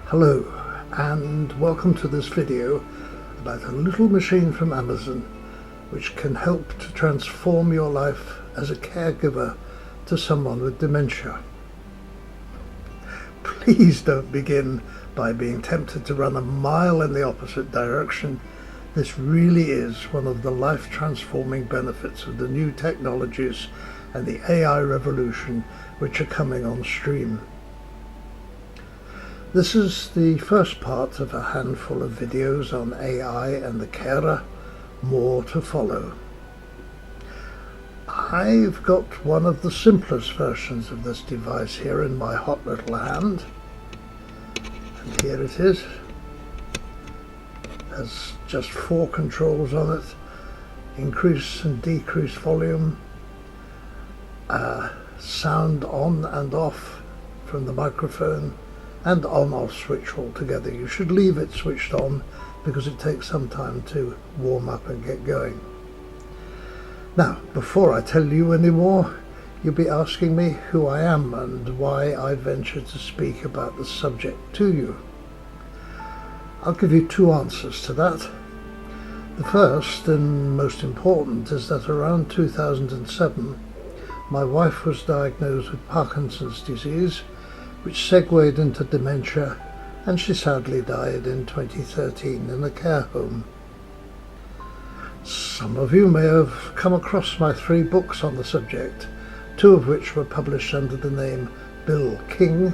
Hello and welcome to this video about a little machine from Amazon which can help to transform your life as a caregiver to someone with dementia. Please don't begin by being tempted to run a mile in the opposite direction. This really is one of the life-transforming benefits of the new technologies and the AI revolution which are coming on stream. This is the first part of a handful of videos on AI and the carer. More to follow. I've got one of the simplest versions of this device here in my hot little hand, and here it is. It has just 4 controls on it: increase and decrease volume, sound on and off from the microphone, and on-off switch altogether. You should leave it switched on because it takes some time to warm up and get going. Now, before I tell you any more, you'll be asking me who I am and why I venture to speak about the subject to you. I'll give you 2 answers to that. The first and most important is that around 2007 my wife was diagnosed with Parkinson's disease, which segued into dementia, and she sadly died in 2013 in a care home. Some of you may have come across my 3 books on the subject, 2 of which were published under the name Bill King,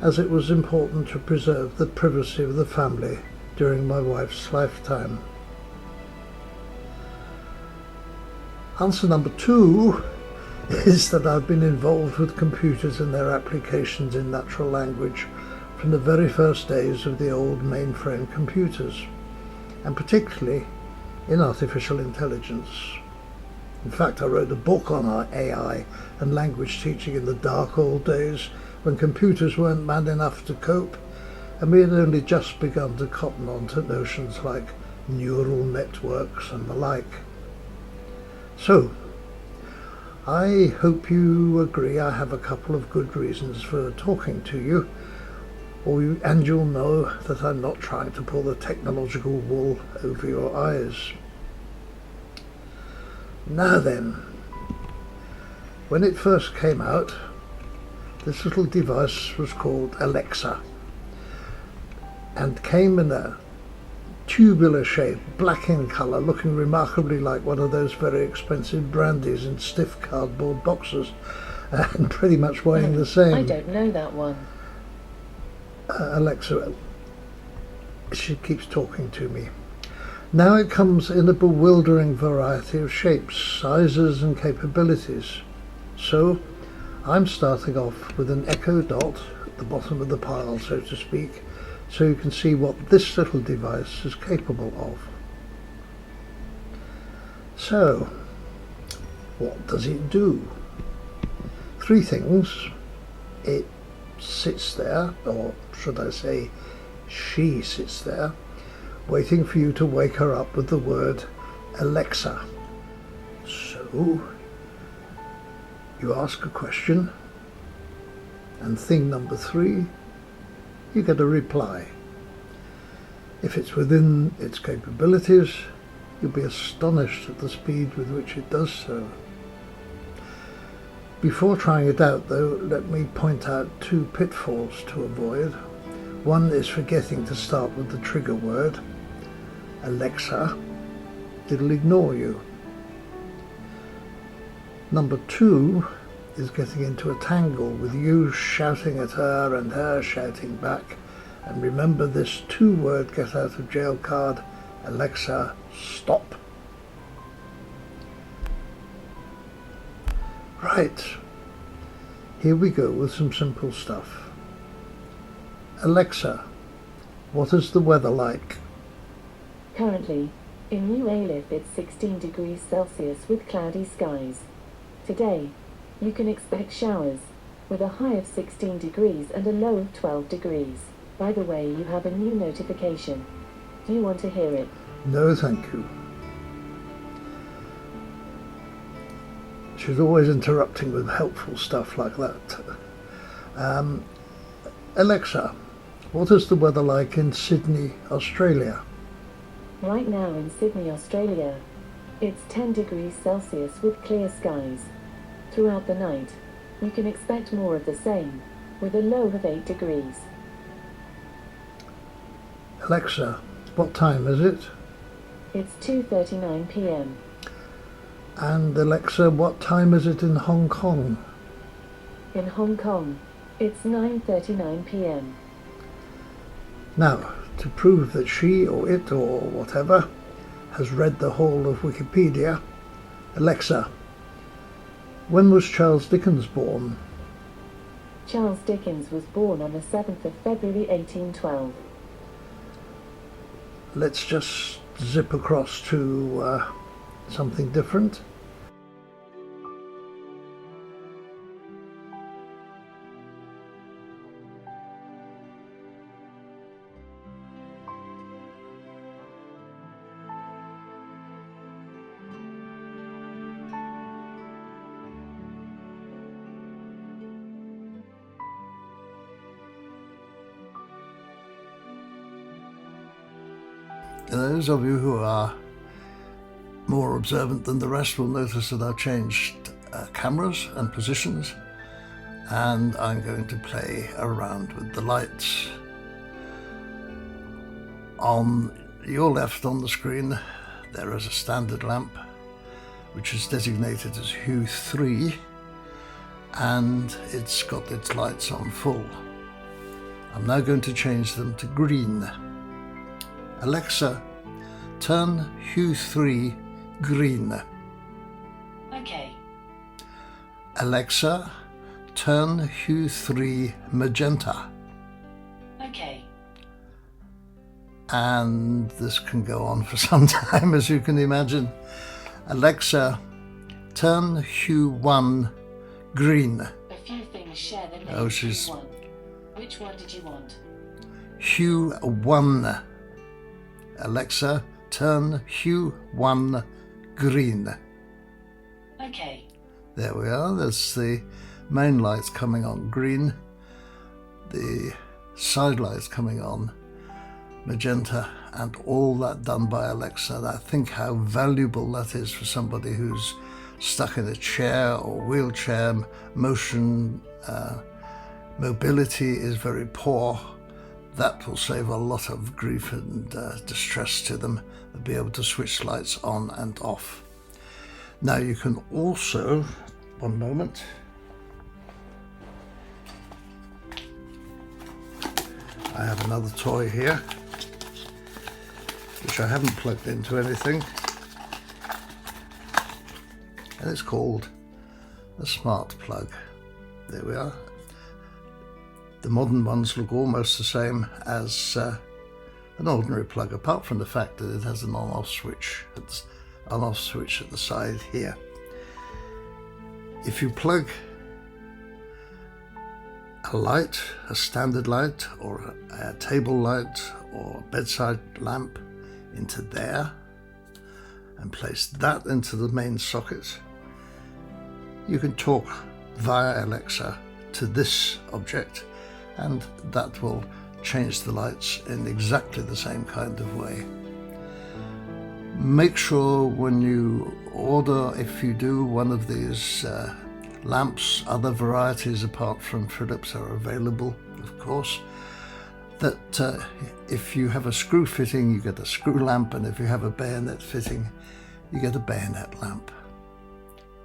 as it was important to preserve the privacy of the family during my wife's lifetime. Answer number 2 is that I've been involved with computers and their applications in natural language from the very first days of the old mainframe computers, and particularly in artificial intelligence. In fact, I wrote a book on our AI and language teaching in the dark old days when computers weren't man enough to cope, and we had only just begun to cotton on to notions like neural networks and the like. So, I hope you agree I have a couple of good reasons for talking to you, and you'll know that I'm not trying to pull the technological wool over your eyes. Now then, when it first came out, this little device was called Alexa and came in a tubular shape, black in colour, looking remarkably like one of those very expensive brandies in stiff cardboard boxes, and pretty much weighing the same. I don't know that one. Alexa, she keeps talking to me. Now it comes in a bewildering variety of shapes, sizes and capabilities. So I'm starting off with an Echo Dot at the bottom of the pile, so to speak, so you can see what this little device is capable of. So, what does it do? 3 things. It sits there, or should I say, she sits there, waiting for you to wake her up with the word Alexa. So, you ask a question, and thing number 3, you get a reply. If it's within its capabilities, you'll be astonished at the speed with which it does so. Before trying it out though, let me point out 2 pitfalls to avoid. One is forgetting to start with the trigger word, Alexa. It'll ignore you. Number 2 is getting into a tangle with you shouting at her and her shouting back. And remember this 2-word get out of jail card, Alexa, stop. Right, here we go with some simple stuff. Alexa, what is the weather like? Currently, in New Aleph it's 16 degrees Celsius with cloudy skies. Today, you can expect showers, with a high of 16 degrees and a low of 12 degrees. By the way, you have a new notification. Do you want to hear it? No, thank you. She's always interrupting with helpful stuff like that. Alexa, What is the weather like in Sydney, Australia? Right now in Sydney, Australia, it's 10 degrees Celsius with clear skies. Throughout the night, you can expect more of the same, with a low of 8 degrees. Alexa, what time is it? It's 2:39 p.m. And Alexa, what time is it in Hong Kong? In Hong Kong, it's 9:39 p.m. Now, to prove that she or it or whatever has read the whole of Wikipedia, Alexa, when was Charles Dickens born? Charles Dickens was born on the 7th of February 1812. Let's just zip across to something different. Those of you who are more observant than the rest will notice that I've changed cameras and positions, and I'm going to play around with the lights. On your left on the screen there is a standard lamp which is designated as hue 3, and it's got its lights on full. I'm now going to change them to green. Alexa, turn hue 3 green. Okay. Alexa, turn hue 3 magenta. Okay. And this can go on for some time, as you can imagine. Alexa, turn hue 1 green. A few things share the name. Oh, she's... Hue 1. Which one did you want? Hue 1. Alexa, turn hue 1 green. Okay. There we are. There's the main lights coming on green, the side lights coming on magenta, and all that done by Alexa. And I think how valuable that is for somebody who's stuck in a chair or wheelchair. Mobility is very poor. That will save a lot of grief and distress to them. They'll be able to switch lights on and off. Now you can also, one moment, I have another toy here which I haven't plugged into anything, and it's called a smart plug. There we are. The modern ones look almost the same as an ordinary plug, apart from the fact that it has an on-off switch at the side here. If you plug a light, a standard light or a table light or a bedside lamp into there and place that into the main socket, you can talk via Alexa to this object, and that will change the lights in exactly the same kind of way. Make sure when you order, if you do one of these lamps, other varieties apart from Philips are available, of course, that if you have a screw fitting, you get a screw lamp, and if you have a bayonet fitting, you get a bayonet lamp.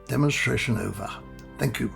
Demonstration over. Thank you.